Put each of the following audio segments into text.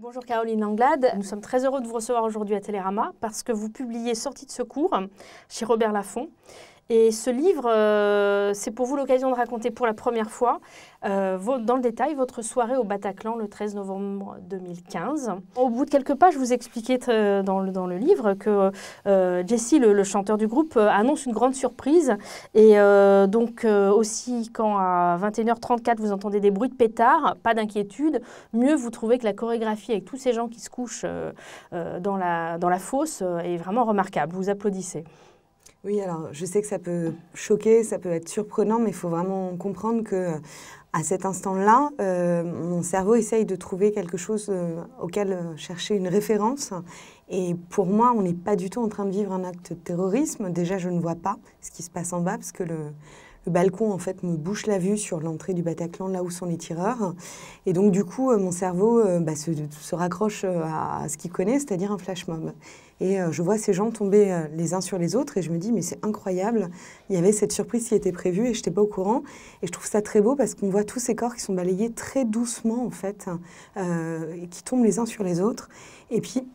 Bonjour Caroline Langlade, nous sommes très heureux de vous recevoir aujourd'hui à Télérama parce que vous publiez Sortie de secours chez Robert Laffont. Et ce livre, c'est pour vous l'occasion de raconter pour la première fois, dans le détail, votre soirée au Bataclan le 13 novembre 2015. Au bout de quelques pages, vous expliquez dans le livre que Jesse, le chanteur du groupe, annonce une grande surprise. Et donc aussi, quand à 21h34, vous entendez des bruits de pétards, pas d'inquiétude, mieux vous trouvez que la chorégraphie avec tous ces gens qui se couchent dans la fosse est vraiment remarquable. Vous applaudissez. Oui, alors je sais que ça peut choquer, ça peut être surprenant, mais il faut vraiment comprendre que à cet instant-là, mon cerveau essaye de trouver quelque chose auquel chercher une référence. Et pour moi, on n'est pas du tout en train de vivre un acte de terrorisme. Déjà, je ne vois pas ce qui se passe en bas, parce que le balcon, en fait, me bouche la vue sur l'entrée du Bataclan, là où sont les tireurs. Et donc, du coup, mon cerveau se raccroche à ce qu'il connaît, c'est-à-dire un flash mob. Et je vois ces gens tomber les uns sur les autres et je me dis, mais c'est incroyable, il y avait cette surprise qui était prévue et je n'étais pas au courant. Et je trouve ça très beau parce qu'on voit tous ces corps qui sont balayés très doucement, en fait, et qui tombent les uns sur les autres. Et puis,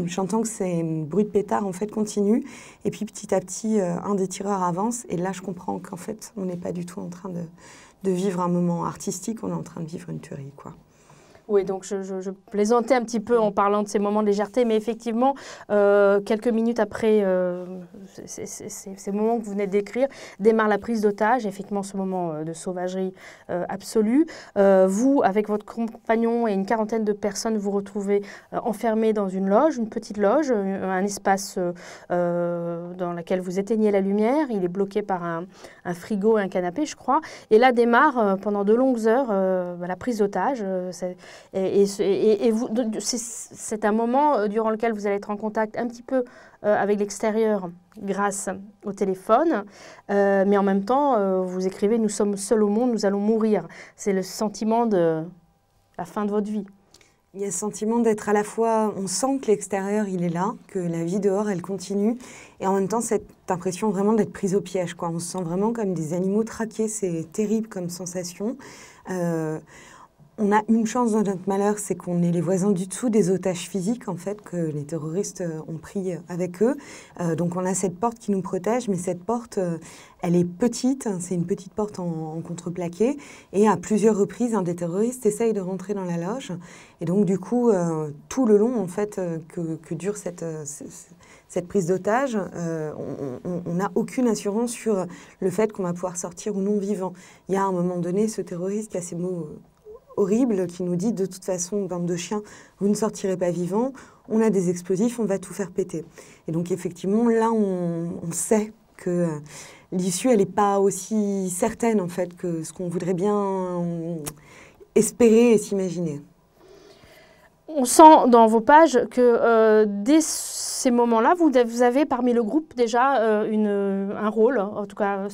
j'entends que ces bruits de pétards, en fait, continuent. Et puis, petit à petit, un des tireurs avance. Et là, je comprends qu'en fait, on n'est pas du tout en train de vivre un moment artistique, on est en train de vivre une tuerie, quoi. Oui, donc je plaisantais un petit peu en parlant de ces moments de légèreté, mais effectivement, quelques minutes après ces moments que vous venez de décrire, démarre la prise d'otage, effectivement ce moment de sauvagerie absolue. Vous, avec votre compagnon et une quarantaine de personnes, vous retrouvez enfermés dans une loge, une petite loge, un espace dans lequel vous éteignez la lumière. Il est bloqué par un frigo et un canapé, je crois. Et là démarre pendant de longues heures la prise d'otage. Et vous, c'est un moment durant lequel vous allez être en contact un petit peu avec l'extérieur grâce au téléphone, mais en même temps, vous écrivez « Nous sommes seuls au monde, nous allons mourir ». C'est le sentiment de la fin de votre vie. Il y a ce sentiment d'être à la fois, on sent que l'extérieur, il est là, que la vie dehors, elle continue, et en même temps, cette impression vraiment d'être prise au piège, quoi. On se sent vraiment comme des animaux traqués, c'est terrible comme sensation. On a une chance dans notre malheur, c'est qu'on est les voisins du dessous des otages physiques, en fait, que les terroristes ont pris avec eux. Donc on a cette porte qui nous protège, mais cette porte, elle est petite, c'est une petite porte en contreplaqué, et à plusieurs reprises, un des terroristes essaye de rentrer dans la loge. Et donc du coup, tout le long, en fait, que dure cette prise d'otage, on n'a aucune assurance sur le fait qu'on va pouvoir sortir ou non vivant. Il y a à un moment donné ce terroriste qui a ces mots horrible qui nous dit de toute façon, bande de chiens, vous ne sortirez pas vivant, on a des explosifs, on va tout faire péter. Et donc effectivement, là, on sait que l'issue, elle n'est pas aussi certaine en fait que ce qu'on voudrait bien espérer et s'imaginer. On sent dans vos pages que dès ces moments-là, vous avez parmi le groupe déjà un rôle. En tout cas,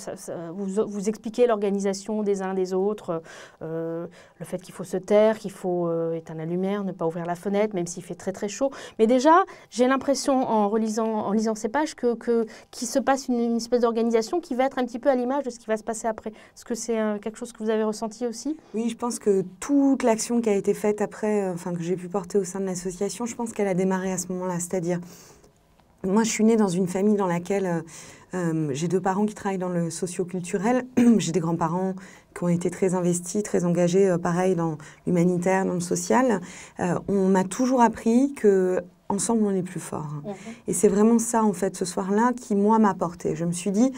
vous expliquez l'organisation des uns des autres, le fait qu'il faut se taire, qu'il faut éteindre la lumière, ne pas ouvrir la fenêtre, même s'il fait très très chaud. Mais déjà, j'ai l'impression en lisant ces pages qu'il se passe une espèce d'organisation qui va être un petit peu à l'image de ce qui va se passer après. Est-ce que c'est quelque chose que vous avez ressenti aussi? Oui, je pense que toute l'action qui a été faite après, que j'ai pu porter au sein de l'association, je pense qu'elle a démarré à ce moment-là. C'est-à-dire, moi, je suis née dans une famille dans laquelle j'ai deux parents qui travaillent dans le socio-culturel. J'ai des grands-parents qui ont été très investis, très engagés, pareil, dans l'humanitaire, dans le social. On m'a toujours appris que ensemble, on est plus fort. Et c'est vraiment ça, en fait, ce soir-là, qui, moi, m'a porté. Je me suis dit,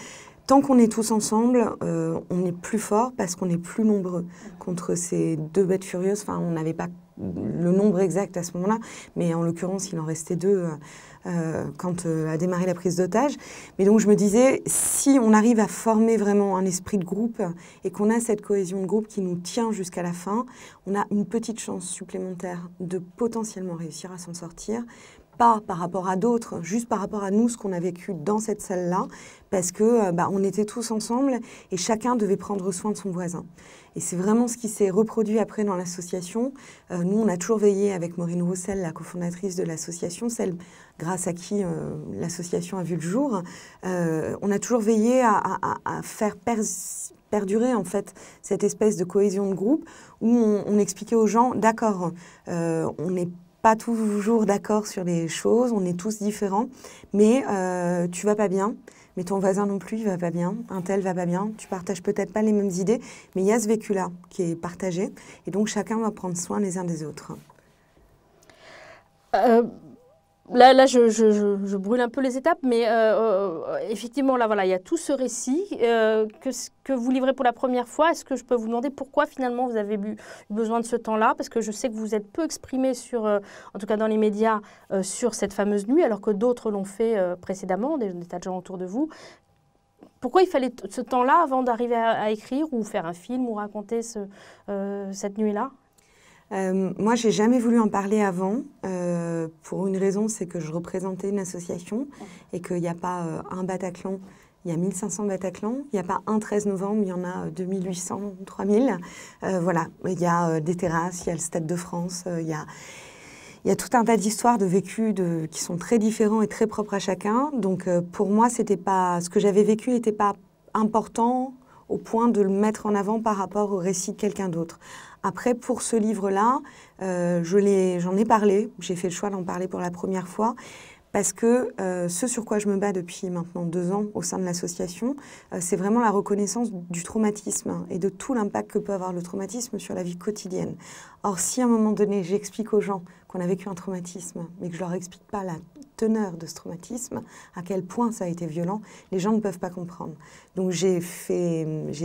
tant qu'on est tous ensemble, on est plus fort parce qu'on est plus nombreux contre ces deux bêtes furieuses. Enfin, on n'avait pas le nombre exact à ce moment-là, mais en l'occurrence, il en restait deux quand a démarré la prise d'otage. Mais donc, je me disais, si on arrive à former vraiment un esprit de groupe et qu'on a cette cohésion de groupe qui nous tient jusqu'à la fin, on a une petite chance supplémentaire de potentiellement réussir à s'en sortir. Pas par rapport à d'autres, juste par rapport à nous, ce qu'on a vécu dans cette salle-là, parce que on était tous ensemble et chacun devait prendre soin de son voisin. Et c'est vraiment ce qui s'est reproduit après dans l'association. Nous, on a toujours veillé avec Maureen Roussel, la cofondatrice de l'association, celle grâce à qui l'association a vu le jour. On a toujours veillé à faire perdurer en fait cette espèce de cohésion de groupe où on expliquait aux gens, d'accord, on n'est pas toujours d'accord sur les choses, on est tous différents, mais tu vas pas bien, mais ton voisin non plus, il va pas bien, un tel va pas bien, tu partages peut-être pas les mêmes idées, mais il y a ce vécu-là qui est partagé, et donc chacun va prendre soin les uns des autres. Là je brûle un peu les étapes, mais effectivement, là, voilà, il y a tout ce récit que vous livrez pour la première fois. Est-ce que je peux vous demander pourquoi, finalement, vous avez eu besoin de ce temps-là? Parce que je sais que vous êtes peu exprimé sur, en tout cas dans les médias, sur cette fameuse nuit, alors que d'autres l'ont fait précédemment, des tas de gens autour de vous. Pourquoi il fallait ce temps-là avant d'arriver à écrire ou faire un film ou raconter cette nuit-là? Moi, j'ai jamais voulu en parler avant, pour une raison, c'est que je représentais une association et qu'il n'y a pas un Bataclan, il y a 1500 Bataclans, il n'y a pas un 13 novembre, il y en a 2800, 3000. Voilà, il y a des terrasses, il y a le Stade de France, il y a tout un tas d'histoires de vécus qui sont très différents et très propres à chacun. Donc pour moi, ce que j'avais vécu n'était pas important au point de le mettre en avant par rapport au récit de quelqu'un d'autre. Après, pour ce livre-là, j'en ai parlé, j'ai fait le choix d'en parler pour la première fois, parce que ce sur quoi je me bats depuis maintenant 2 ans au sein de l'association, c'est vraiment la reconnaissance du traumatisme et de tout l'impact que peut avoir le traumatisme sur la vie quotidienne. Or, si à un moment donné, j'explique aux gens qu'on a vécu un traumatisme, mais que je leur explique pas la teneur de ce traumatisme, à quel point ça a été violent, les gens ne peuvent pas comprendre. Donc j'ai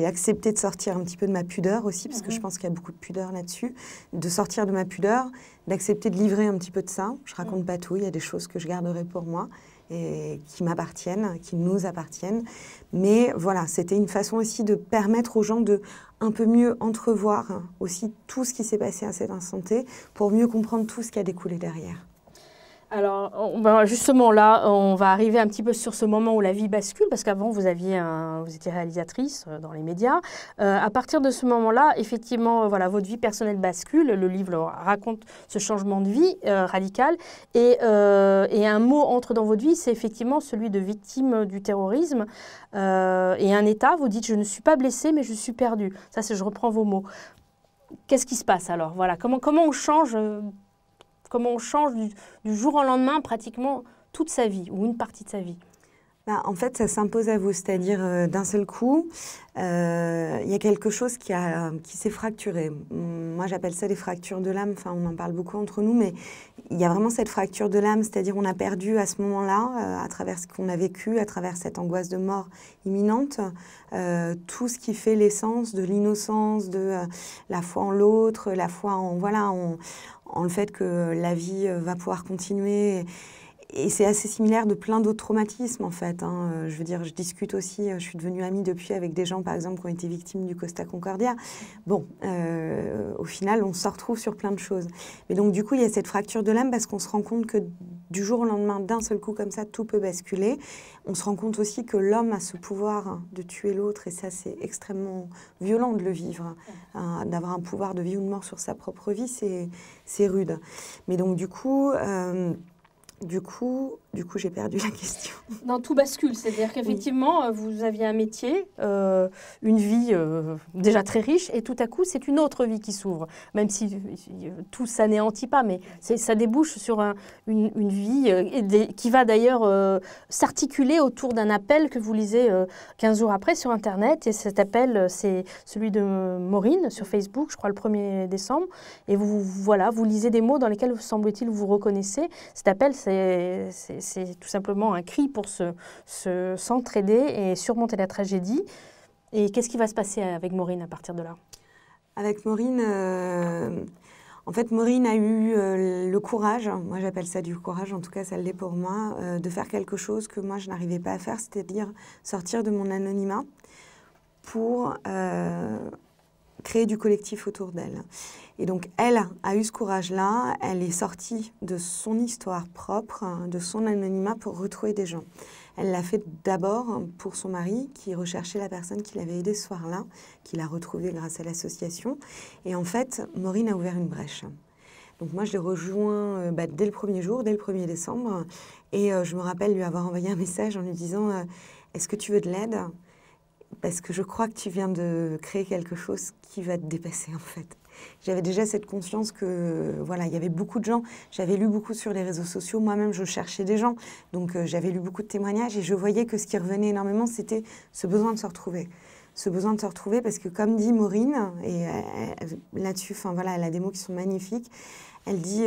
accepté de sortir un petit peu de ma pudeur aussi, parce que je pense qu'il y a beaucoup de pudeur là-dessus, de sortir de ma pudeur, d'accepter de livrer un petit peu de ça. Je raconte pas tout, il y a des choses que je garderai pour moi et qui m'appartiennent, qui nous appartiennent. Mais voilà, c'était une façon aussi de permettre aux gens de un peu mieux entrevoir aussi tout ce qui s'est passé à cet instant T pour mieux comprendre tout ce qui a découlé derrière. Alors, justement, là, on va arriver un petit peu sur ce moment où la vie bascule, parce qu'avant, vous étiez réalisatrice dans les médias. À partir de ce moment-là, effectivement, voilà, votre vie personnelle bascule. Le livre raconte ce changement de vie radical. Et un mot entre dans votre vie, c'est effectivement celui de victime du terrorisme. Et un état, vous dites, je ne suis pas blessée, mais je suis perdue. Ça, je reprends vos mots. Qu'est-ce qui se passe alors? Voilà, comment on change du jour au lendemain pratiquement toute sa vie ou une partie de sa vie? En fait, ça s'impose à vous, c'est-à-dire d'un seul coup, il y a quelque chose qui s'est fracturé. Moi, j'appelle ça des fractures de l'âme, enfin, on en parle beaucoup entre nous, mais il y a vraiment cette fracture de l'âme, c'est-à-dire on a perdu à ce moment-là, à travers ce qu'on a vécu, à travers cette angoisse de mort imminente, tout ce qui fait l'essence de l'innocence, de la foi en l'autre, la foi en le fait que la vie va pouvoir continuer. Et c'est assez similaire de plein d'autres traumatismes, en fait. Je veux dire, je discute aussi, je suis devenue amie depuis avec des gens, par exemple, qui ont été victimes du Costa Concordia. Bon, au final, on se retrouve sur plein de choses. Mais donc, du coup, il y a cette fracture de l'âme parce qu'on se rend compte que du jour au lendemain, d'un seul coup, comme ça, tout peut basculer. On se rend compte aussi que l'homme a ce pouvoir de tuer l'autre, et ça, c'est extrêmement violent de le vivre. D'avoir un pouvoir de vie ou de mort sur sa propre vie, c'est rude. Mais donc, du coup, j'ai perdu la question. Non, tout bascule. C'est-à-dire qu'effectivement, vous aviez un métier, une vie déjà très riche, et tout à coup, c'est une autre vie qui s'ouvre. Même si tout s'anéantit pas, mais ça débouche sur une vie qui va d'ailleurs s'articuler autour d'un appel que vous lisez 15 jours après sur Internet. Et cet appel, c'est celui de Maureen sur Facebook, je crois le 1er décembre. Et vous lisez des mots dans lesquels, semble-t-il, vous reconnaissez. Cet appel, c'est tout simplement un cri pour s'entraider et surmonter la tragédie. Et qu'est-ce qui va se passer avec Maureen à partir de là? Avec Maureen, en fait, Maureen a eu le courage, moi j'appelle ça du courage, en tout cas ça l'est pour moi, de faire quelque chose que moi je n'arrivais pas à faire, c'est-à-dire sortir de mon anonymat pour créer du collectif autour d'elle. Et donc, elle a eu ce courage-là, elle est sortie de son histoire propre, de son anonymat pour retrouver des gens. Elle l'a fait d'abord pour son mari, qui recherchait la personne qui l'avait aidée ce soir-là, qui l'a retrouvée grâce à l'association. Et en fait, Maureen a ouvert une brèche. Donc moi, je l'ai rejoint dès le premier jour, dès le 1er décembre. Et je me rappelle lui avoir envoyé un message en lui disant « Est-ce que tu veux de l'aide ? Parce que je crois que tu viens de créer quelque chose qui va te dépasser, en fait. » J'avais déjà cette conscience que, voilà, il y avait beaucoup de gens. J'avais lu beaucoup sur les réseaux sociaux. Moi-même, je cherchais des gens. Donc, j'avais lu beaucoup de témoignages et je voyais que ce qui revenait énormément, c'était ce besoin de se retrouver. Ce besoin de se retrouver parce que, comme dit Maureen, et là-dessus, enfin, voilà, elle a des mots qui sont magnifiques. Elle dit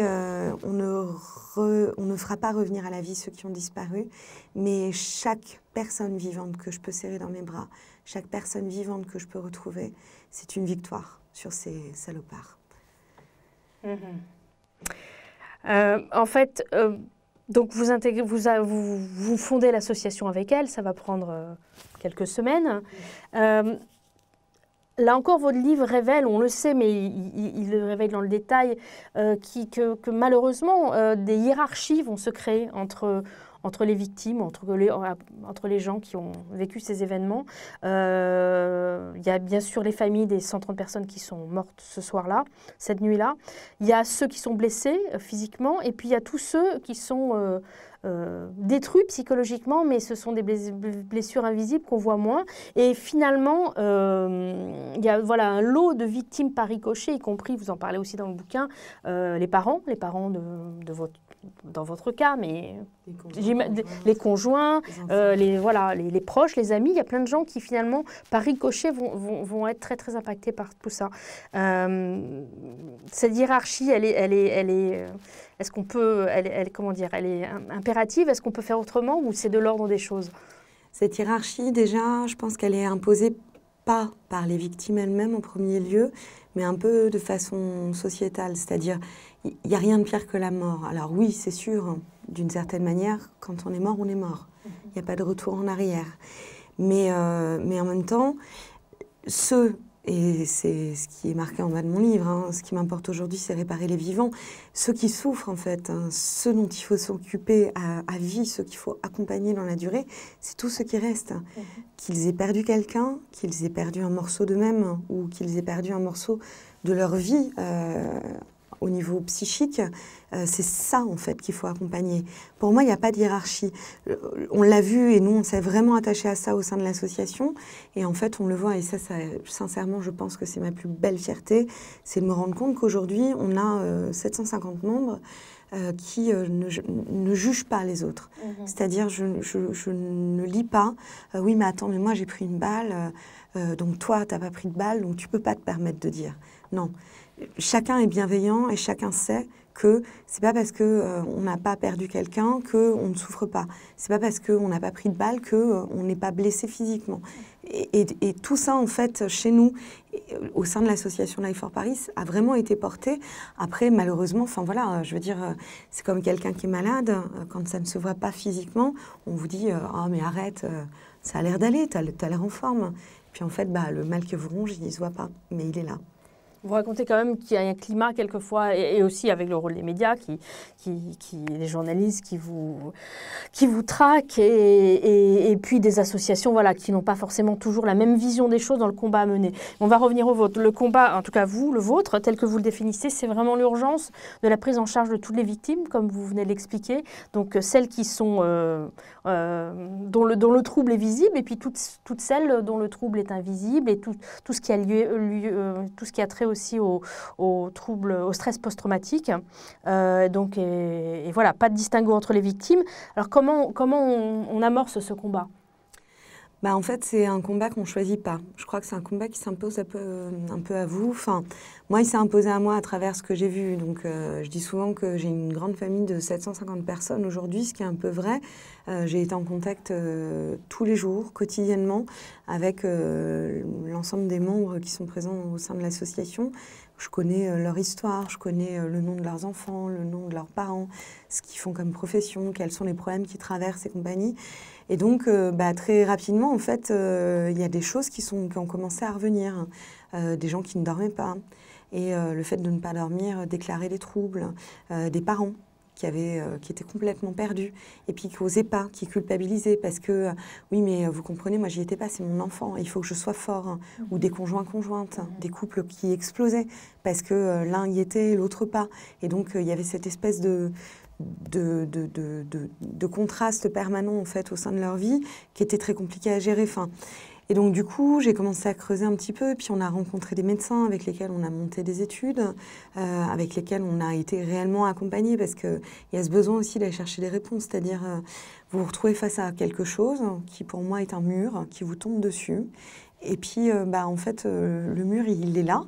on ne fera pas revenir à la vie ceux qui ont disparu, mais chaque personne vivante que je peux serrer dans mes bras, chaque personne vivante que je peux retrouver, c'est une victoire sur ces salopards. En fait, donc vous fondez l'association avec elle, ça va prendre quelques semaines. Là encore, votre livre révèle, on le sait, mais il le révèle dans le détail, que malheureusement, des hiérarchies vont se créer entre les victimes, entre les gens qui ont vécu ces événements. Il y a bien sûr les familles des 130 personnes qui sont mortes ce soir-là, cette nuit-là. Il y a ceux qui sont blessés physiquement, et puis il y a tous ceux qui sont détruits psychologiquement, mais ce sont des blessures invisibles qu'on voit moins. Et finalement, il y a un lot de victimes par ricochet, y compris, vous en parlez aussi dans le bouquin, les parents dans votre cas, mais les conjoints, les proches, les amis. Il y a plein de gens qui finalement, par ricochet, vont être très très impactés par tout ça. Cette hiérarchie, elle est est-ce qu'on peut, comment dire, elle est impérative? Est-ce qu'on peut faire autrement ou c'est de l'ordre des choses? Cette hiérarchie, déjà, je pense qu'elle est imposée pas par les victimes elles-mêmes en premier lieu, mais un peu de façon sociétale. C'est-à-dire, il n'y a rien de pire que la mort. Alors oui, c'est sûr, d'une certaine manière, quand on est mort, on est mort. Il n'y a pas de retour en arrière. Mais en même temps, et c'est ce qui est marqué en bas de mon livre, ce qui m'importe aujourd'hui, c'est réparer les vivants. Ceux qui souffrent, en fait, ceux dont il faut s'occuper à vie, ceux qu'il faut accompagner dans la durée, c'est tous ceux qui restent. Qu'ils aient perdu quelqu'un, qu'ils aient perdu un morceau d'eux-mêmes ou qu'ils aient perdu un morceau de leur vie au niveau psychique, c'est ça, en fait, qu'il faut accompagner. Pour moi, il n'y a pas de hiérarchie. On l'a vu et nous, on s'est vraiment attaché à ça au sein de l'association. Et en fait, on le voit, et ça, sincèrement, je pense que c'est ma plus belle fierté, c'est de me rendre compte qu'aujourd'hui, on a 750 membres qui ne jugent pas les autres. C'est-à-dire, je ne lis pas « Oui, mais attends, mais moi, j'ai pris une balle, donc toi, tu n'as pas pris de balle, donc tu ne peux pas te permettre de dire. » Non. Chacun est bienveillant et chacun sait que c'est pas parce qu'on n'a pas perdu quelqu'un qu'on ne souffre pas. C'est pas parce qu'on n'a pas pris de balle qu'on n'est pas blessé physiquement. Et tout ça, en fait, chez nous, au sein de l'association Life for Paris, a vraiment été porté. Après, malheureusement, enfin voilà, je veux dire, c'est comme quelqu'un qui est malade, quand ça ne se voit pas physiquement, on vous dit « Ah, mais arrête, ça a l'air d'aller, t'as l'air en forme. » Puis en fait, le mal qui vous ronge, il ne se voit pas, mais il est là. Vous racontez quand même qu'il y a un climat quelquefois, et aussi avec le rôle des médias, les journalistes qui vous traquent, et puis des associations qui n'ont pas forcément toujours la même vision des choses dans le combat à mener. On va revenir au vôtre. Le combat, en tout cas vous, le vôtre, tel que vous le définissez, c'est vraiment l'urgence de la prise en charge de toutes les victimes, comme vous venez de l'expliquer. Donc celles qui sont, dont le trouble est visible, et puis toutes celles dont le trouble est invisible, et tout ce qui a tout ce qui a trait aussi au trouble, au stress post-traumatique. Et voilà, pas de distinguo entre les victimes. Alors comment on amorce ce combat? En fait, c'est un combat qu'on ne choisit pas. Je crois que c'est un combat qui s'impose un peu à vous. Enfin, moi, il s'est imposé à moi à travers ce que j'ai vu. Donc, je dis souvent que j'ai une grande famille de 750 personnes aujourd'hui, ce qui est un peu vrai. J'ai été en contact tous les jours, quotidiennement, avec l'ensemble des membres qui sont présents au sein de l'association. Je connais leur histoire, je connais le nom de leurs enfants, le nom de leurs parents, ce qu'ils font comme profession, quels sont les problèmes qu'ils traversent et compagnie. Et donc, très rapidement, en fait, il y a des choses qui ont commencé à revenir. Des gens qui ne dormaient pas. Et le fait de ne pas dormir déclarait des troubles. Des parents qui étaient complètement perdus et puis qui n'osaient pas, qui culpabilisaient parce que, oui, mais vous comprenez, moi, j'y étais pas, c'est mon enfant, il faut que je sois fort. Ou des conjoints-conjointes, des couples qui explosaient parce que l'un y était, l'autre pas. Et donc, il y avait cette espèce de contraste permanent en fait au sein de leur vie qui était très compliqué à gérer. Et donc, du coup, j'ai commencé à creuser un petit peu, puis on a rencontré des médecins avec lesquels on a monté des études, avec lesquels on a été réellement accompagnés, parce qu'il y a ce besoin aussi d'aller chercher des réponses, c'est-à-dire vous vous retrouvez face à quelque chose qui, pour moi, est un mur, qui vous tombe dessus, et puis, en fait, le mur, il est là,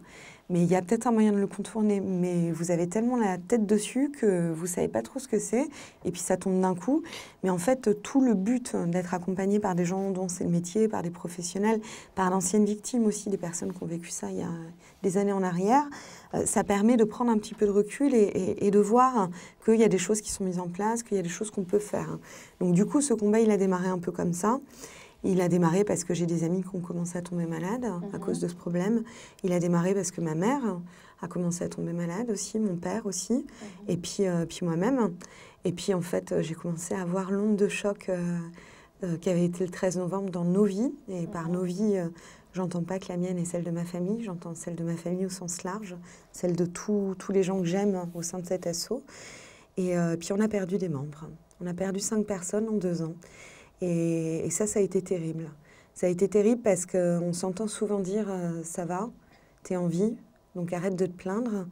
mais il y a peut-être un moyen de le contourner, mais vous avez tellement la tête dessus que vous ne savez pas trop ce que c'est, et puis ça tombe d'un coup. Mais en fait, tout le but d'être accompagné par des gens dont c'est le métier, par des professionnels, par d'anciennes victimes aussi, des personnes qui ont vécu ça il y a des années en arrière, ça permet de prendre un petit peu de recul et de voir qu'il y a des choses qui sont mises en place, qu'il y a des choses qu'on peut faire. Donc du coup, ce combat, il a démarré un peu comme ça. Il a démarré parce que j'ai des amis qui ont commencé à tomber malades à cause de ce problème. Il a démarré parce que ma mère a commencé à tomber malade aussi, mon père aussi, et puis moi-même. Et puis en fait, j'ai commencé à avoir l'onde de choc qui avait été le 13 novembre dans nos vies. Et par nos vies, j'entends pas que la mienne est celle de ma famille, j'entends celle de ma famille au sens large, celle de tous les gens que j'aime au sein de cet asso. Et puis on a perdu des membres. On a perdu 5 personnes en 2 ans. Et ça a été terrible. Ça a été terrible parce qu'on s'entend souvent dire « ça va, t'es en vie, donc arrête de te plaindre ».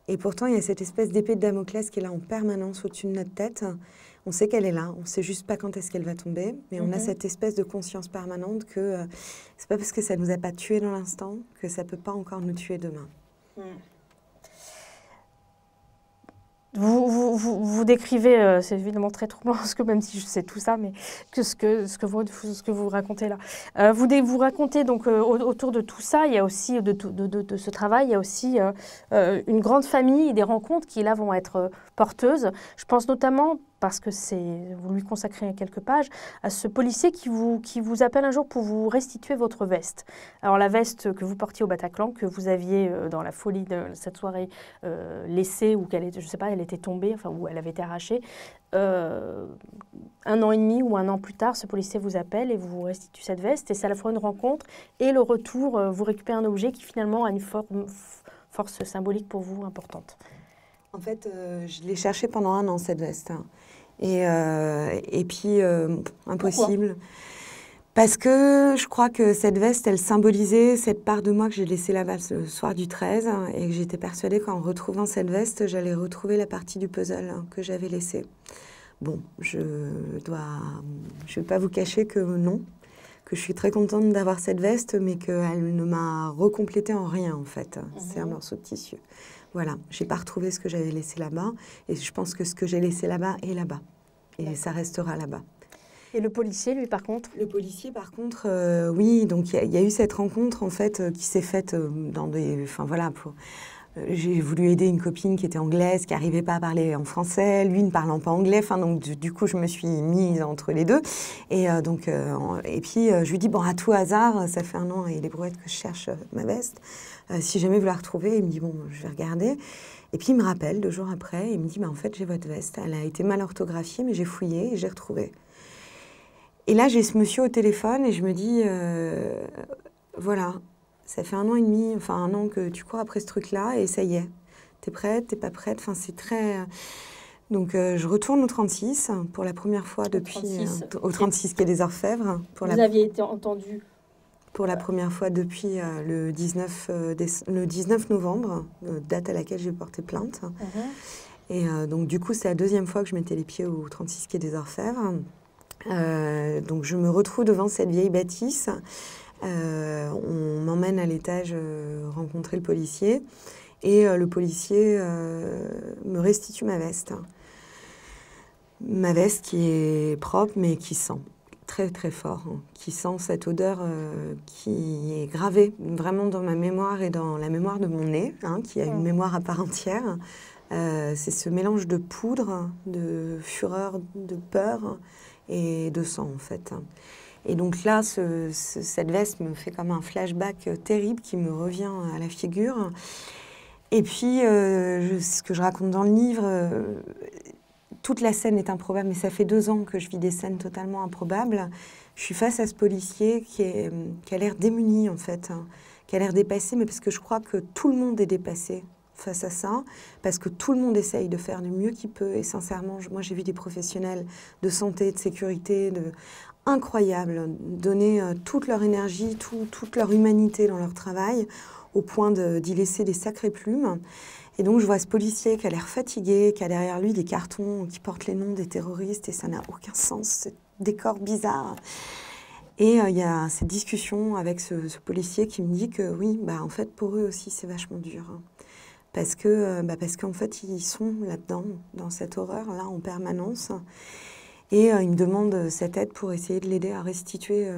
Et pourtant, il y a cette espèce d'épée de Damoclès qui est là en permanence au-dessus de notre tête. On sait qu'elle est là, on ne sait juste pas quand est-ce qu'elle va tomber, mais on a cette espèce de conscience permanente que c'est pas parce que ça ne nous a pas tués dans l'instant que ça ne peut pas encore nous tuer demain. Vous décrivez, c'est évidemment très troublant, parce que même si je sais tout ça, mais ce que vous racontez là. Vous racontez donc autour de tout ça, il y a aussi de ce travail, il y a aussi une grande famille et des rencontres qui là vont être porteuses. Je pense notamment, parce que vous lui consacrez quelques pages, à ce policier qui vous appelle un jour pour vous restituer votre veste. Alors la veste que vous portiez au Bataclan, que vous aviez dans la folie de cette soirée laissée, ou qu'elle était, je sais pas, elle était tombée, enfin, ou elle avait été arrachée. 1 an et demi ou 1 an plus tard, ce policier vous appelle et vous restitue cette veste. Et c'est à la fois une rencontre et le retour, vous récupérez un objet qui finalement a une force symbolique pour vous importante. En fait, je l'ai cherchée pendant 1 an, cette veste. Et puis, impossible. Pourquoi ? Parce que je crois que cette veste, elle symbolisait cette part de moi que j'ai laissée là-bas le soir du 13, et que j'étais persuadée qu'en retrouvant cette veste, j'allais retrouver la partie du puzzle que j'avais laissée. Bon, je vais pas vous cacher que non, que je suis très contente d'avoir cette veste, mais qu'elle ne m'a recomplétée en rien, en fait. C'est un morceau de tissu. Voilà, j'ai pas retrouvé ce que j'avais laissé là-bas, et je pense que ce que j'ai laissé là-bas est là-bas, et ça restera là-bas. Et le policier, lui, par contre ? Le policier, par contre, oui, donc il y a eu cette rencontre, en fait, qui s'est faite dans des... Enfin, voilà, j'ai voulu aider une copine qui était anglaise, qui n'arrivait pas à parler en français, lui ne parlant pas anglais, enfin, donc du coup, je me suis mise entre les deux. Et puis, je lui dis, bon, à tout hasard, ça fait 1 an et les brouettes que je cherche ma veste. Si jamais vous la retrouvez, il me dit, bon, je vais regarder. Et puis, il me rappelle 2 jours après, il me dit, en fait, j'ai votre veste. Elle a été mal orthographiée, mais j'ai fouillé et j'ai retrouvé. Et là, j'ai ce monsieur au téléphone et je me dis, voilà, ça fait 1 an et demi, enfin 1 an que tu cours après ce truc-là et ça y est. T'es prête, t'es pas prête, enfin c'est très... Donc je retourne au 36 pour la première fois depuis... Au 36 quai des Orfèvres. Vous aviez été entendu pour la première fois depuis le 19 novembre, date à laquelle j'ai porté plainte. Et donc du coup, c'est la 2e fois que je mettais les pieds au 36 quai des Orfèvres. Donc je me retrouve devant cette vieille bâtisse. On m'emmène à l'étage rencontrer le policier. Et le policier me restitue ma veste. Ma veste qui est propre, mais qui sent très très fort. Qui sent cette odeur qui est gravée vraiment dans ma mémoire et dans la mémoire de mon nez, qui a une mémoire à part entière. C'est ce mélange de poudre, de fureur, de peur et de sang, en fait. Et donc là, cette veste me fait comme un flashback terrible qui me revient à la figure. Et puis, ce que je raconte dans le livre, toute la scène est improbable, mais ça fait 2 ans que je vis des scènes totalement improbables. Je suis face à ce policier qui a l'air démuni, en fait, qui a l'air dépassé, mais parce que je crois que tout le monde est dépassé face à ça, parce que tout le monde essaye de faire du mieux qu'il peut. Et sincèrement, moi, j'ai vu des professionnels de santé, de sécurité, incroyables, donner toute leur énergie, toute leur humanité dans leur travail, au point d'y laisser des sacrées plumes. Et donc, je vois ce policier qui a l'air fatigué, qui a derrière lui des cartons qui portent les noms des terroristes, et ça n'a aucun sens, ce décor bizarre. Et il y a cette discussion avec ce policier qui me dit que oui, en fait, pour eux aussi, c'est vachement dur. Hein. Parce qu'en fait, ils sont là-dedans, dans cette horreur-là, en permanence. Et il me demande cette aide pour essayer de l'aider à restituer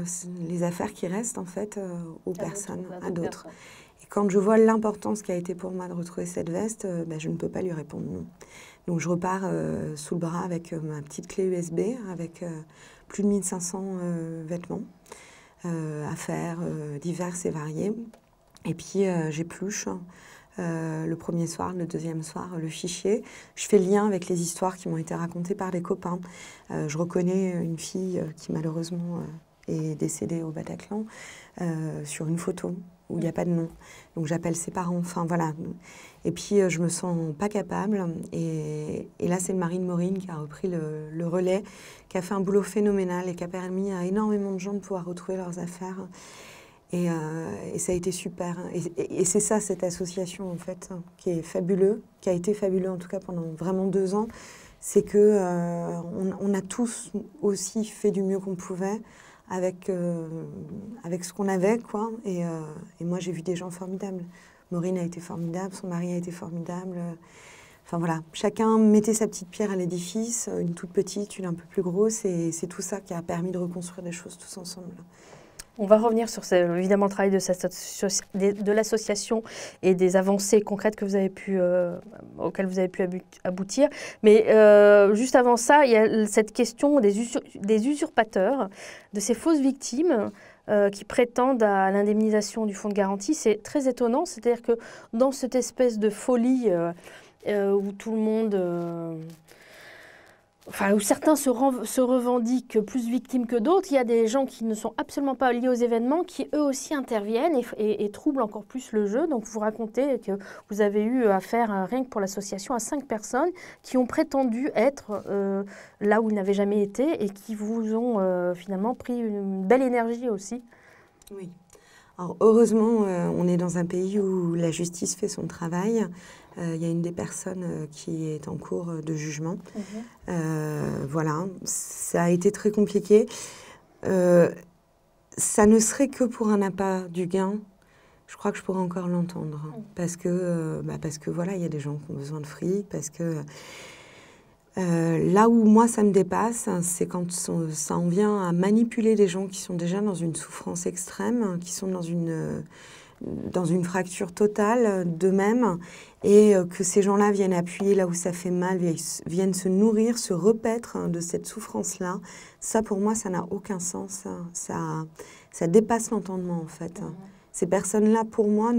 les affaires qui restent, en fait, aux personnes, à d'autres. Et quand je vois l'importance qu'a été pour moi de retrouver cette veste, je ne peux pas lui répondre non. Donc je repars sous le bras avec ma petite clé USB, avec plus de 1500 vêtements à faire, divers et variés. Et puis j'épluche le premier soir, le deuxième soir, le fichier. Je fais le lien avec les histoires qui m'ont été racontées par les copains. Je reconnais une fille qui malheureusement est décédée au Bataclan sur une photo où il n'y a pas de nom. Donc j'appelle ses parents, enfin voilà. Et puis je me sens pas capable. Et là, c'est le mari de Maureen qui a repris le relais, qui a fait un boulot phénoménal et qui a permis à énormément de gens de pouvoir retrouver leurs affaires. Et ça a été super. Et c'est ça, cette association, en fait, qui est fabuleux, qui a été fabuleux, en tout cas, pendant vraiment 2 ans. C'est que on a tous aussi fait du mieux qu'on pouvait avec ce qu'on avait, quoi. Et moi, j'ai vu des gens formidables. Maureen a été formidable, son mari a été formidable. Enfin, voilà. Chacun mettait sa petite pierre à l'édifice, une toute petite, une un peu plus grosse. Et c'est tout ça qui a permis de reconstruire des choses tous ensemble. On va revenir sur évidemment le travail de l'association et des avancées concrètes que vous avez auxquelles vous avez pu aboutir. Mais juste avant ça, il y a cette question des usurpateurs, de ces fausses victimes qui prétendent à l'indemnisation du fonds de garantie. C'est très étonnant, c'est-à-dire que dans cette espèce de folie où tout le monde... où certains se revendiquent plus victimes que d'autres, il y a des gens qui ne sont absolument pas liés aux événements, qui eux aussi interviennent et troublent encore plus le jeu. Donc vous racontez que vous avez eu affaire, rien que pour l'association, à 5 personnes qui ont prétendu être là où ils n'avaient jamais été et qui vous ont finalement pris une belle énergie aussi. Oui. Alors heureusement, on est dans un pays où la justice fait son travail. Il y a une des personnes qui est en cours de jugement. Voilà, ça a été très compliqué. Ça ne serait que pour un appât du gain. Je crois que je pourrais encore l'entendre. Parce que voilà, il y a des gens qui ont besoin de fric, parce que là où moi ça me dépasse, c'est quand ça en vient à manipuler des gens qui sont déjà dans une souffrance extrême, qui sont dans une fracture totale d'eux-mêmes, et que ces gens-là viennent appuyer là où ça fait mal, viennent se nourrir, se repaître de cette souffrance-là. Ça, pour moi, ça n'a aucun sens. Ça dépasse l'entendement, en fait. Ces personnes-là, pour moi,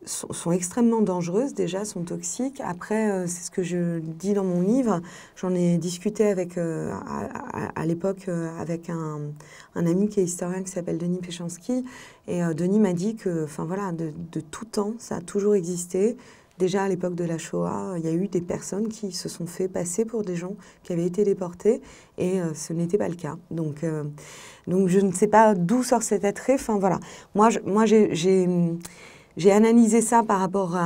sont extrêmement dangereuses, déjà, sont toxiques. Après, c'est ce que je dis dans mon livre. J'en ai discuté avec, à l'époque avec un ami qui est historien qui s'appelle Denis Péchanski. Et Denis m'a dit que, enfin voilà, de tout temps, ça a toujours existé. Déjà à l'époque de la Shoah, il y a eu des personnes qui se sont fait passer pour des gens qui avaient été déportés, et ce n'était pas le cas. Donc je ne sais pas d'où sort cet attrait. Enfin voilà, moi j'ai analysé ça par rapport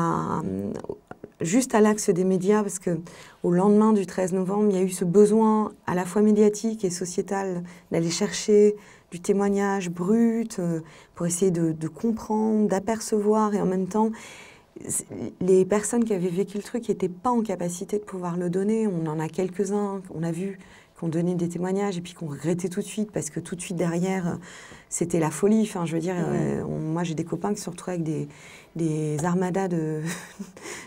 juste à l'axe des médias, parce qu'au lendemain du 13 novembre, il y a eu ce besoin à la fois médiatique et sociétal d'aller chercher du témoignage brut pour essayer de comprendre, d'apercevoir, et en même temps, les personnes qui avaient vécu le truc n'étaient pas en capacité de pouvoir le donner. On en a quelques-uns, on a vu, qui ont donné des témoignages et puis qu'on regrettait tout de suite, parce que tout de suite derrière, c'était la folie. Enfin, je veux dire, moi j'ai des copains qui se retrouvaient avec des armadas de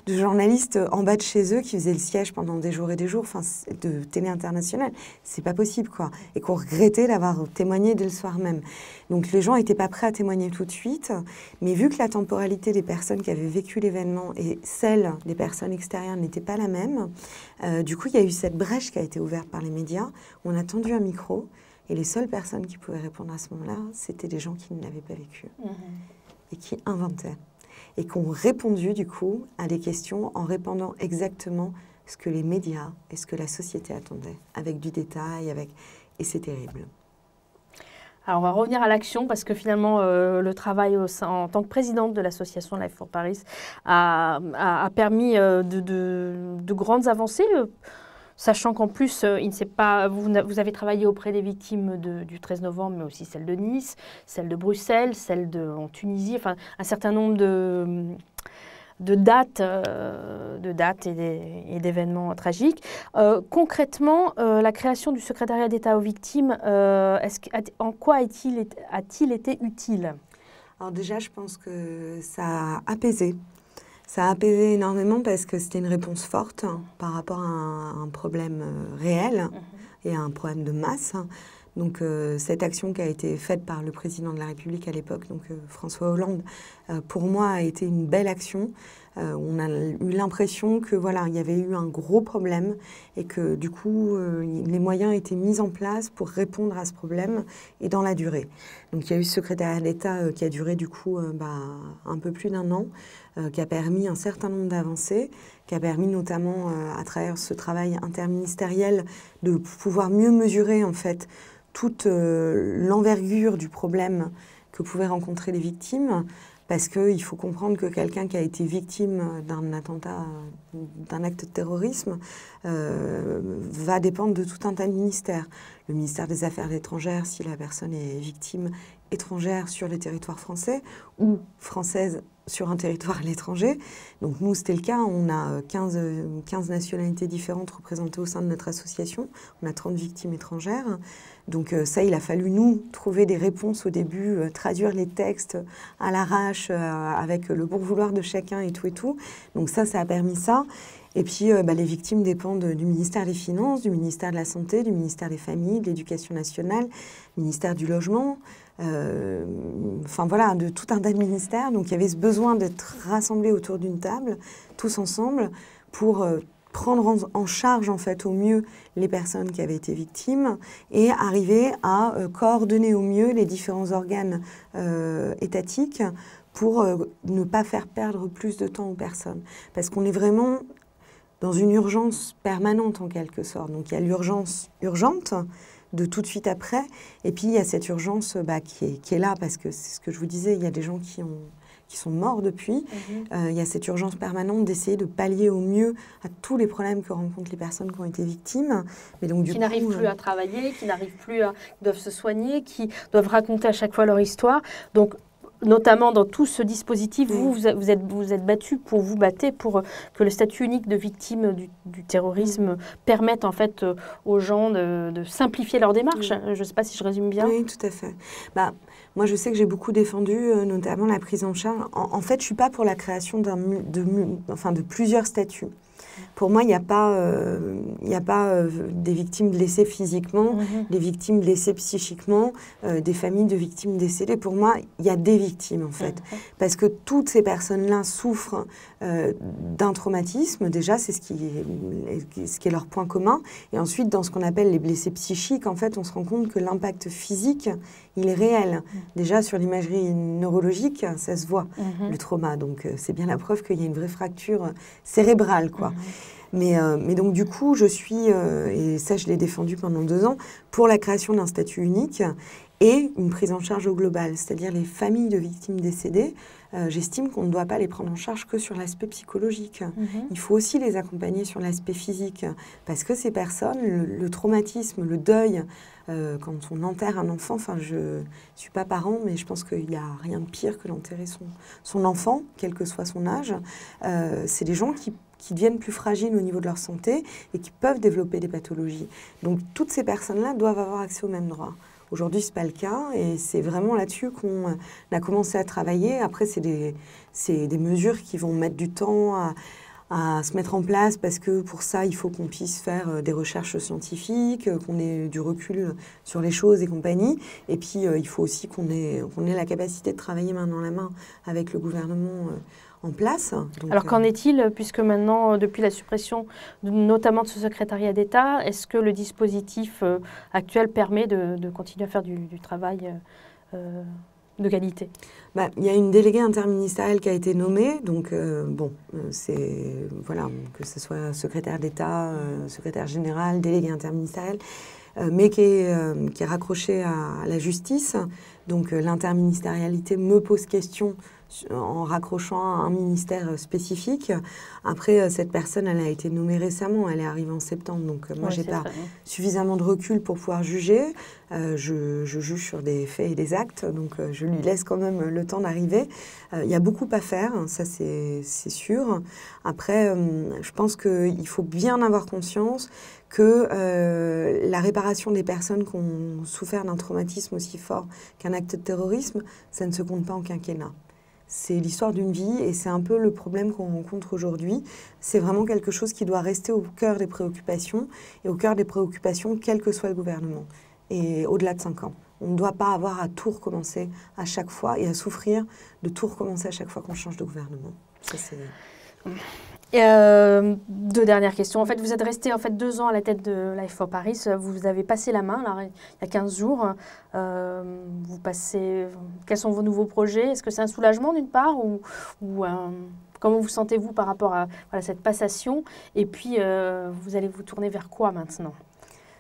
journalistes en bas de chez eux qui faisaient le siège pendant des jours et des jours, enfin, de télé internationale. C'est pas possible, quoi. Et qu'on regrettait d'avoir témoigné dès le soir même. Donc les gens n'étaient pas prêts à témoigner tout de suite, mais vu que la temporalité des personnes qui avaient vécu l'événement et celle des personnes extérieures n'était pas la même, du coup, il y a eu cette brèche qui a été ouverte par les médias. On a tendu un micro, et les seules personnes qui pouvaient répondre à ce moment-là, c'était des gens qui ne l'avaient pas vécu et qui inventaient. et qui ont répondu du coup à des questions en répondant exactement ce que les médias et ce que la société attendait, avec du détail, et c'est terrible. Alors, on va revenir à l'action parce que finalement, le travail en tant que présidente de l'association Life for Paris a permis de grandes avancées, sachant qu'en plus, vous avez travaillé auprès des victimes du 13 novembre, mais aussi celles de Nice, celles de Bruxelles, en Tunisie, enfin un certain nombre de dates et d'événements tragiques. Concrètement, la création du secrétariat d'État aux victimes, en quoi a-t-il été utile? Alors déjà, je pense que ça a apaisé. Ça a apaisé énormément parce que c'était une réponse forte par rapport à un problème réel et à un problème de masse. Donc cette action qui a été faite par le président de la République à l'époque, donc François Hollande, pour moi a été une belle action. On a eu l'impression que voilà, il y avait eu un gros problème et que du coup les moyens étaient mis en place pour répondre à ce problème et dans la durée. Donc il y a eu ce secrétariat d'État qui a duré du coup un peu plus d'1 an, qui a permis un certain nombre d'avancées, qui a permis notamment à travers ce travail interministériel de pouvoir mieux mesurer en fait toute l'envergure du problème que pouvaient rencontrer les victimes, parce qu'il faut comprendre que quelqu'un qui a été victime d'un attentat, d'un acte de terrorisme, va dépendre de tout un tas de ministères. Le ministère des Affaires étrangères, si la personne est victime étrangère sur le territoire français ou française sur un territoire à l'étranger. Donc nous, c'était le cas. On a 15 nationalités différentes représentées au sein de notre association. On a 30 victimes étrangères. Donc ça, il a fallu nous trouver des réponses au début, traduire les textes à l'arrache avec le bon vouloir de chacun et tout et tout. Donc ça a permis ça. Et puis les victimes dépendent du ministère des Finances, du ministère de la Santé, du ministère des Familles, de l'Éducation nationale, du ministère du Logement. Enfin voilà, de tout un tas de ministères. Donc il y avait ce besoin d'être rassemblés autour d'une table, tous ensemble, pour prendre en charge en fait au mieux les personnes qui avaient été victimes et arriver à coordonner au mieux les différents organes étatiques pour ne pas faire perdre plus de temps aux personnes. Parce qu'on est vraiment dans une urgence permanente en quelque sorte. Donc il y a l'urgence urgente de tout de suite après, et puis il y a cette urgence qui est là, parce que c'est ce que je vous disais, il y a des gens qui sont morts depuis. Il y a cette urgence permanente d'essayer de pallier au mieux à tous les problèmes que rencontrent les personnes qui ont été victimes. Mais donc, qui n'arrivent plus à travailler, qui doivent se soigner, qui doivent raconter à chaque fois leur histoire. Donc, notamment dans tout ce dispositif, vous êtes battu pour que le statut unique de victime du terrorisme permette en fait aux gens de simplifier leur démarche. Je ne sais pas si je résume bien. Oui, tout à fait. Moi, je sais que j'ai beaucoup défendu notamment la prise en charge. En fait, je ne suis pas pour la création de plusieurs statuts. Pour moi, il n'y a pas des victimes blessées physiquement, des victimes blessées psychiquement, des familles de victimes décédées. Pour moi, il y a des victimes, en fait. Parce que toutes ces personnes-là souffrent d'un traumatisme. Déjà, c'est ce qui est leur point commun. Et ensuite, dans ce qu'on appelle les blessés psychiques, en fait, on se rend compte que l'impact physique, il est réel. Déjà, sur l'imagerie neurologique, ça se voit, le trauma. Donc, c'est bien la preuve qu'il y a une vraie fracture cérébrale, quoi. Mais donc, du coup, je suis, et ça, je l'ai défendu pendant 2 ans, pour la création d'un statut unique et une prise en charge au global. C'est-à-dire les familles de victimes décédées, j'estime qu'on ne doit pas les prendre en charge que sur l'aspect psychologique. Il faut aussi les accompagner sur l'aspect physique, parce que ces personnes, le traumatisme, le deuil, quand on enterre un enfant, enfin, je ne suis pas parent, mais je pense qu'il n'y a rien de pire que d'enterrer son enfant, quel que soit son âge. C'est des gens qui deviennent plus fragiles au niveau de leur santé et qui peuvent développer des pathologies. Donc, toutes ces personnes-là doivent avoir accès aux mêmes droits. Aujourd'hui, ce n'est pas le cas, et c'est vraiment là-dessus qu'on a commencé à travailler. Après, c'est des mesures qui vont mettre du temps à se mettre en place, parce que pour ça, il faut qu'on puisse faire des recherches scientifiques, qu'on ait du recul sur les choses et compagnie. Et puis, il faut aussi qu'on ait la capacité de travailler main dans la main avec le gouvernement en place. Donc, alors qu'en est-il, puisque maintenant, depuis la suppression notamment de ce secrétariat d'État, est-ce que le dispositif actuel permet de continuer à faire du travail de qualité? Il y a une déléguée interministérielle qui a été nommée, donc voilà, que ce soit secrétaire d'État, secrétaire général, délégué interministériel, mais qui est raccrochée à la justice. Donc l'interministérialité me pose question en raccrochant à un ministère spécifique. Après, cette personne, elle a été nommée récemment, elle est arrivée en septembre, donc moi, j'ai pas suffisamment de recul pour pouvoir juger. Je juge sur des faits et des actes, donc je lui laisse quand même le temps d'arriver. Il y a beaucoup à faire, ça c'est sûr. Après, je pense qu'il faut bien avoir conscience que la réparation des personnes qui ont souffert d'un traumatisme aussi fort qu'un acte de terrorisme, ça ne se compte pas en quinquennat. C'est l'histoire d'une vie et c'est un peu le problème qu'on rencontre aujourd'hui. C'est vraiment quelque chose qui doit rester au cœur des préoccupations et au cœur des préoccupations quel que soit le gouvernement et au-delà de 5 ans. On ne doit pas avoir à tout recommencer à chaque fois et à souffrir de tout recommencer à chaque fois qu'on change de gouvernement. Ça, c'est... Et 2 dernières questions. En fait, vous êtes resté 2 ans à la tête de Life for Paris. Vous avez passé la main là, il y a 15 jours. Quels sont vos nouveaux projets? Est-ce que c'est un soulagement d'une part ou comment vous sentez-vous par rapport à cette passation? Et puis, vous allez vous tourner vers quoi maintenant?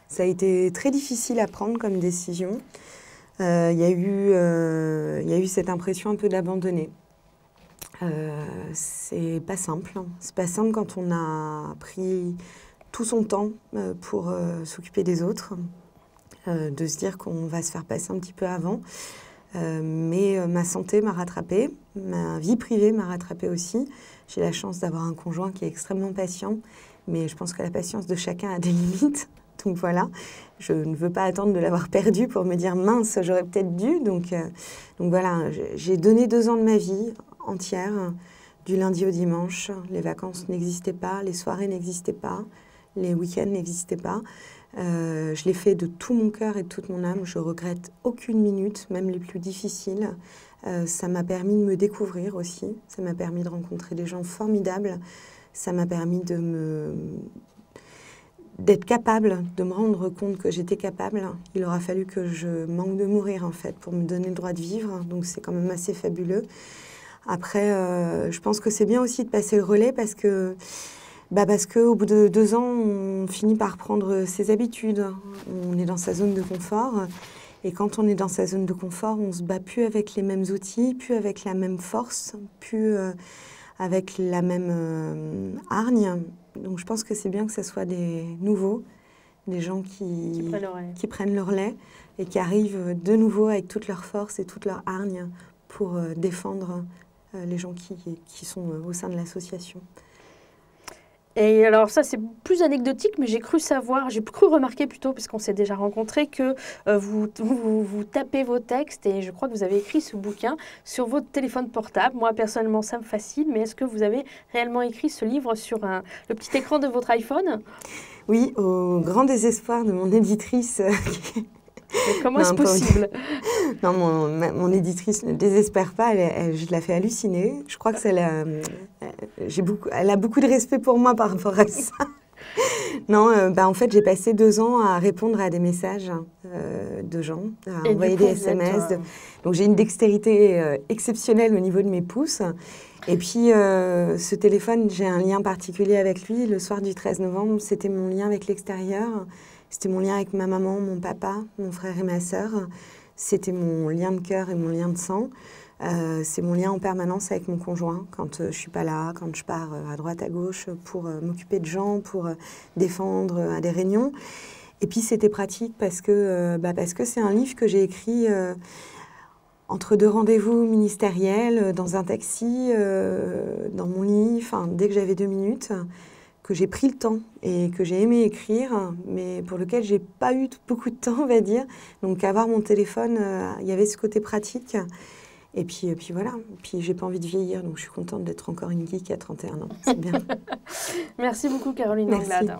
Ça a été très difficile à prendre comme décision. Il y a eu cette impression un peu d'abandonner. C'est pas simple. C'est pas simple quand on a pris tout son temps pour s'occuper des autres, de se dire qu'on va se faire passer un petit peu avant. Mais ma santé m'a rattrapée, ma vie privée m'a rattrapée aussi. J'ai la chance d'avoir un conjoint qui est extrêmement patient, mais je pense que la patience de chacun a des limites. Donc voilà, je ne veux pas attendre de l'avoir perdu pour me dire mince, j'aurais peut-être dû. Donc voilà, j'ai donné 2 ans de ma vie entière, du lundi au dimanche. Les vacances n'existaient pas, les soirées n'existaient pas, les week-ends n'existaient pas. Je l'ai fait de tout mon cœur et de toute mon âme. Je regrette aucune minute, même les plus difficiles. Ça m'a permis de me découvrir aussi. Ça m'a permis de rencontrer des gens formidables. Ça m'a permis d'être capable, de me rendre compte que j'étais capable. Il aura fallu que je manque de mourir, en fait, pour me donner le droit de vivre. Donc, c'est quand même assez fabuleux. Après, je pense que c'est bien aussi de passer le relais parce que au bout de 2 ans, on finit par prendre ses habitudes. On est dans sa zone de confort. Et quand on est dans sa zone de confort, on ne se bat plus avec les mêmes outils, plus avec la même force, plus avec la même hargne. Donc je pense que c'est bien que ce soit des nouveaux, des gens qui prennent le relais et qui arrivent de nouveau avec toute leur force et toute leur hargne pour défendre les gens qui sont au sein de l'association. Et alors ça, c'est plus anecdotique, mais j'ai cru remarquer plutôt, puisqu'on s'est déjà rencontrés, que vous tapez vos textes, et je crois que vous avez écrit ce bouquin sur votre téléphone portable. Moi, personnellement, ça me fascine, mais est-ce que vous avez réellement écrit ce livre sur le petit écran de votre iPhone? Oui, au grand désespoir de mon éditrice. Comment est-ce possible? Non, mon éditrice ne désespère pas, je la fais halluciner. Je crois que elle a beaucoup de respect pour moi par rapport à ça. Non, en fait, j'ai passé 2 ans à répondre à des messages de gens, à envoyer des SMS. Donc, j'ai une dextérité exceptionnelle au niveau de mes pouces. Et puis, ce téléphone, j'ai un lien particulier avec lui. Le soir du 13 novembre, c'était mon lien avec l'extérieur. C'était mon lien avec ma maman, mon papa, mon frère et ma sœur. C'était mon lien de cœur et mon lien de sang. C'est mon lien en permanence avec mon conjoint quand je ne suis pas là, quand je pars à droite, à gauche pour m'occuper de gens, pour défendre à des réunions. Et puis c'était pratique parce que c'est un livre que j'ai écrit entre 2 rendez-vous ministériels, dans un taxi, dans mon lit, dès que j'avais 2 minutes, que j'ai pris le temps et que j'ai aimé écrire, mais pour lequel j'ai pas eu beaucoup de temps, on va dire. Donc avoir mon téléphone, il y avait ce côté pratique. Et puis voilà, puis j'ai pas envie de vieillir, donc je suis contente d'être encore une geek à 31 ans. C'est bien. Merci beaucoup Caroline Anglade.